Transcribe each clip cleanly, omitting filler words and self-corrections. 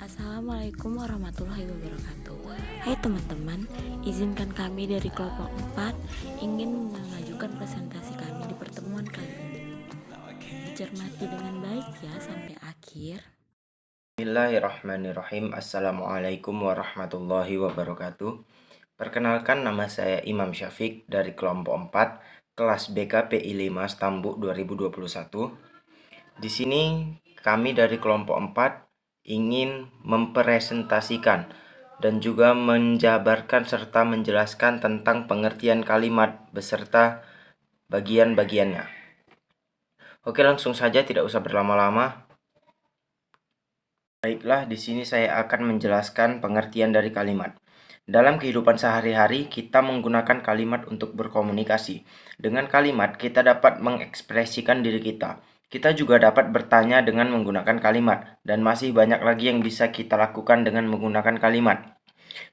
Assalamualaikum warahmatullahi wabarakatuh. Hai teman-teman, izinkan kami dari kelompok 4 ingin mengajukan presentasi kami di pertemuan kali ini. Dicermati dengan baik ya sampai akhir. Bismillahirrahmanirrahim. Assalamualaikum warahmatullahi wabarakatuh. Perkenalkan, nama saya Imam Syafiq dari kelompok 4 kelas BKPI 5 Stambuk 2021. Di sini kami dari kelompok 4 ingin mempresentasikan dan juga menjabarkan serta menjelaskan tentang pengertian kalimat beserta bagian-bagiannya. Oke, langsung saja, tidak usah berlama-lama. Baiklah, di sini saya akan menjelaskan pengertian dari kalimat. Dalam kehidupan sehari-hari, kita menggunakan kalimat untuk berkomunikasi. Dengan kalimat, kita dapat mengekspresikan diri kita. Kita juga dapat bertanya dengan menggunakan kalimat, dan masih banyak lagi yang bisa kita lakukan dengan menggunakan kalimat.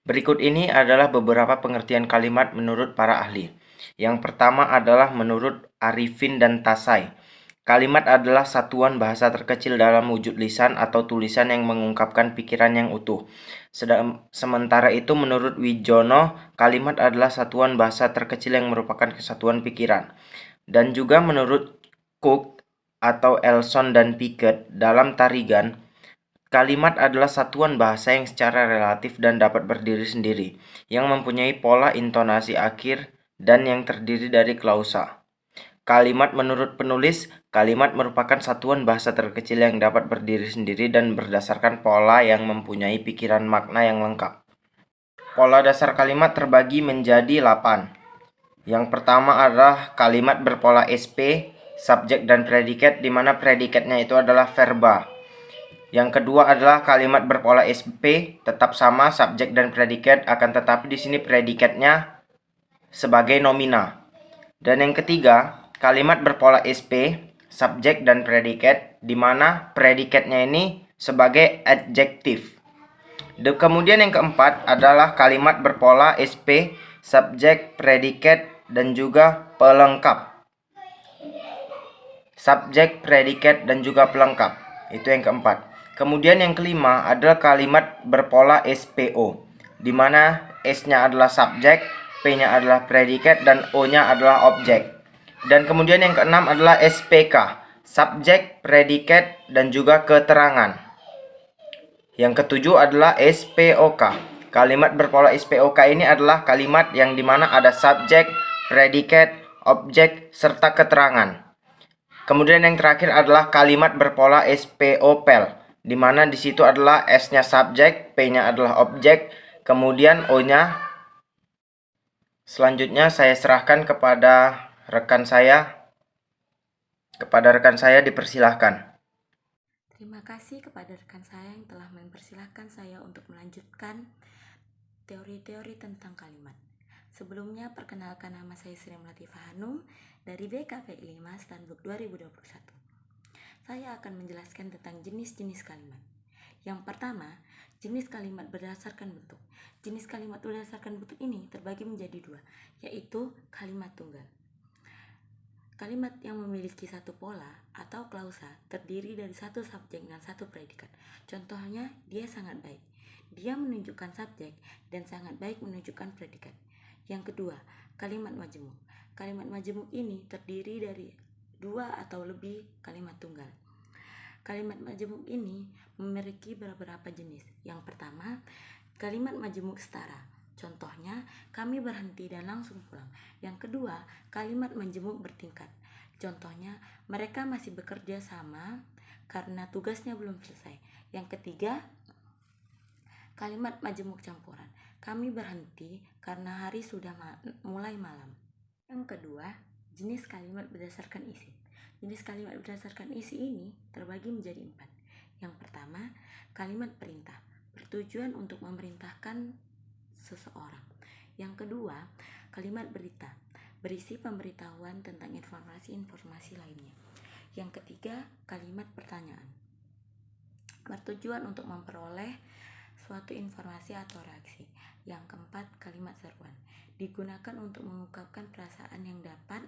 Berikut ini adalah beberapa pengertian kalimat menurut para ahli. Yang pertama adalah menurut Arifin dan Tasai. Kalimat adalah satuan bahasa terkecil dalam wujud lisan atau tulisan yang mengungkapkan pikiran yang utuh. Sementara itu menurut Wijono, kalimat adalah satuan bahasa terkecil yang merupakan kesatuan pikiran. Dan juga menurut Cook atau Elson dan Pickett dalam Tarigan, kalimat adalah satuan bahasa yang secara relatif dan dapat berdiri sendiri, yang mempunyai pola intonasi akhir dan yang terdiri dari klausa. Kalimat menurut penulis, kalimat merupakan satuan bahasa terkecil yang dapat berdiri sendiri dan berdasarkan pola yang mempunyai pikiran makna yang lengkap. Pola dasar kalimat terbagi menjadi 8. Yang pertama adalah kalimat berpola SP, subjek dan predikat, di mana predikatnya itu adalah verba. Yang kedua adalah kalimat berpola SP, tetap sama subjek dan predikat, akan tetapi di sini predikatnya sebagai nomina. Dan yang ketiga, kalimat berpola SP, subjek dan predikat, di mana predikatnya ini sebagai adjektif. Kemudian yang keempat adalah kalimat berpola SP, subjek, predikat, dan juga pelengkap. Subjek, predikat, dan juga pelengkap. Itu yang keempat. Kemudian yang kelima adalah kalimat berpola SPO, di mana S-nya adalah subjek, P-nya adalah predikat, dan O-nya adalah objek. Dan kemudian yang keenam adalah SPK, subjek, predikat, dan juga keterangan. Yang ketujuh adalah SPOK. Kalimat berpola SPOK ini adalah kalimat yang dimana ada subjek, predikat, objek, serta keterangan. Kemudian yang terakhir adalah kalimat berpola SPOPEL, di mana di situ adalah S-nya subjek, P-nya adalah objek, kemudian O-nya. Selanjutnya saya serahkan kepada rekan saya. Dipersilahkan. Terima kasih kepada rekan saya yang telah mempersilahkan saya untuk melanjutkan teori-teori tentang kalimat. Sebelumnya, perkenalkan, nama saya Sri Latifah Hanum dari BKPI 5 Stambuk 2021. Saya akan menjelaskan tentang jenis-jenis kalimat. Yang pertama, jenis kalimat berdasarkan bentuk. Jenis kalimat berdasarkan bentuk ini terbagi menjadi dua, yaitu kalimat tunggal. Kalimat yang memiliki satu pola atau klausa terdiri dari satu subjek dan satu predikat. Contohnya, dia sangat baik. Dia menunjukkan subjek dan sangat baik menunjukkan predikat. Yang kedua, kalimat majemuk. Kalimat majemuk ini terdiri dari dua atau lebih kalimat tunggal. Kalimat majemuk ini memiliki beberapa jenis. Yang pertama, kalimat majemuk setara. Contohnya, kami berhenti dan langsung pulang. Yang kedua, kalimat majemuk bertingkat. Contohnya, mereka masih bekerja sama karena tugasnya belum selesai. Yang ketiga, kalimat majemuk campuran. Kami berhenti karena hari sudah mulai malam. Yang kedua, jenis kalimat berdasarkan isi. Jenis kalimat berdasarkan isi ini terbagi menjadi 4. Yang pertama, kalimat perintah, bertujuan untuk memerintahkan seseorang. Yang kedua, kalimat berita, berisi pemberitahuan tentang informasi-informasi lainnya. Yang ketiga, kalimat pertanyaan, bertujuan untuk memperoleh suatu informasi atau reaksi. Yang keempat, kalimat seruan, digunakan untuk mengungkapkan perasaan yang dapat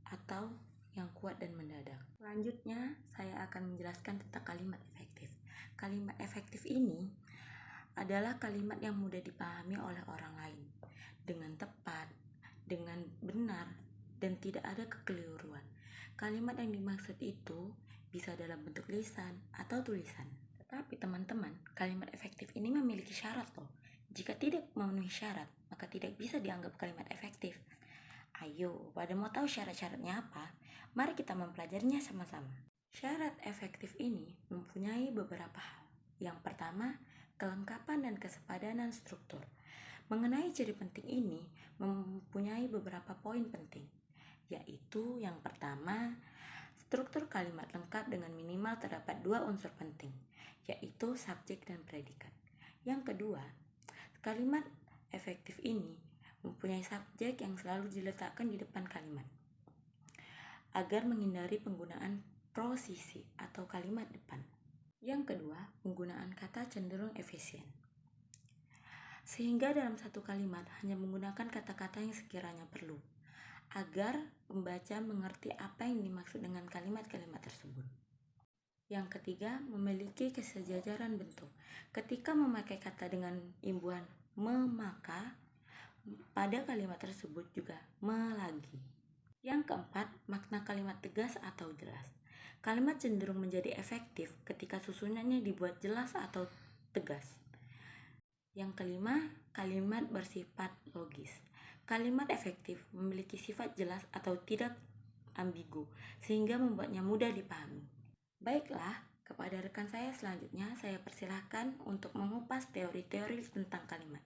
atau yang kuat dan mendadak. Selanjutnya, saya akan menjelaskan tentang kalimat efektif. Kalimat efektif ini adalah kalimat yang mudah dipahami oleh orang lain, dengan tepat, dengan benar, dan tidak ada kekeliruan. Kalimat yang dimaksud itu bisa dalam bentuk lisan atau tulisan. Tetapi teman-teman, kalimat efektif ini memiliki syarat loh. Jika tidak memenuhi syarat, maka tidak bisa dianggap kalimat efektif. Ayo, pada mau tahu syarat-syaratnya apa? Mari kita mempelajarinya sama-sama. Syarat efektif ini mempunyai beberapa hal. Yang pertama, kelengkapan dan kesepadanan struktur. Mengenai ciri penting ini mempunyai beberapa poin penting, yaitu yang pertama, struktur kalimat lengkap dengan minimal terdapat 2 unsur penting, yaitu subjek dan predikat. Yang kedua, kalimat efektif ini mempunyai subjek yang selalu diletakkan di depan kalimat, agar menghindari penggunaan prosisi atau kalimat depan. Yang kedua, penggunaan kata cenderung efisien, sehingga dalam satu kalimat hanya menggunakan kata-kata yang sekiranya perlu, agar pembaca mengerti apa yang dimaksud dengan kalimat-kalimat tersebut. Yang ketiga, memiliki kesejajaran bentuk. Ketika memakai kata dengan imbuhan memaka, pada kalimat tersebut juga melagi. Yang keempat, makna kalimat tegas atau jelas. Kalimat cenderung menjadi efektif ketika susunannya dibuat jelas atau tegas. Yang kelima, kalimat bersifat logis. Kalimat efektif memiliki sifat jelas atau tidak ambigu, sehingga membuatnya mudah dipahami. Baiklah, kepada rekan saya selanjutnya saya persilahkan untuk mengupas teori-teori tentang kalimat.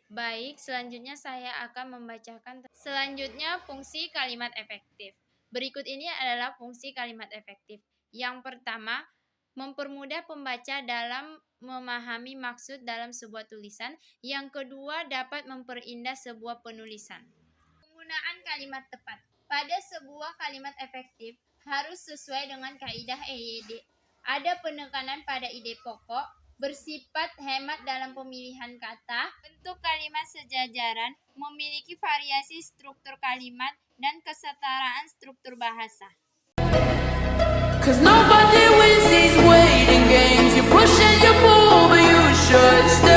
Baik, selanjutnya saya akan membacakan selanjutnya fungsi kalimat efektif. Berikut ini adalah fungsi kalimat efektif. Yang pertama, mempermudah pembaca dalam memahami maksud dalam sebuah tulisan. Yang kedua, dapat memperindah sebuah penulisan. Penggunaan kalimat tepat. Pada sebuah kalimat efektif harus sesuai dengan kaidah EYD. Ada penekanan pada ide pokok, bersifat hemat dalam pemilihan kata, bentuk kalimat sejajaran, memiliki variasi struktur kalimat, dan kesetaraan struktur bahasa. 'Cause nobody wins these waiting games. You push and you pull, but you should stay.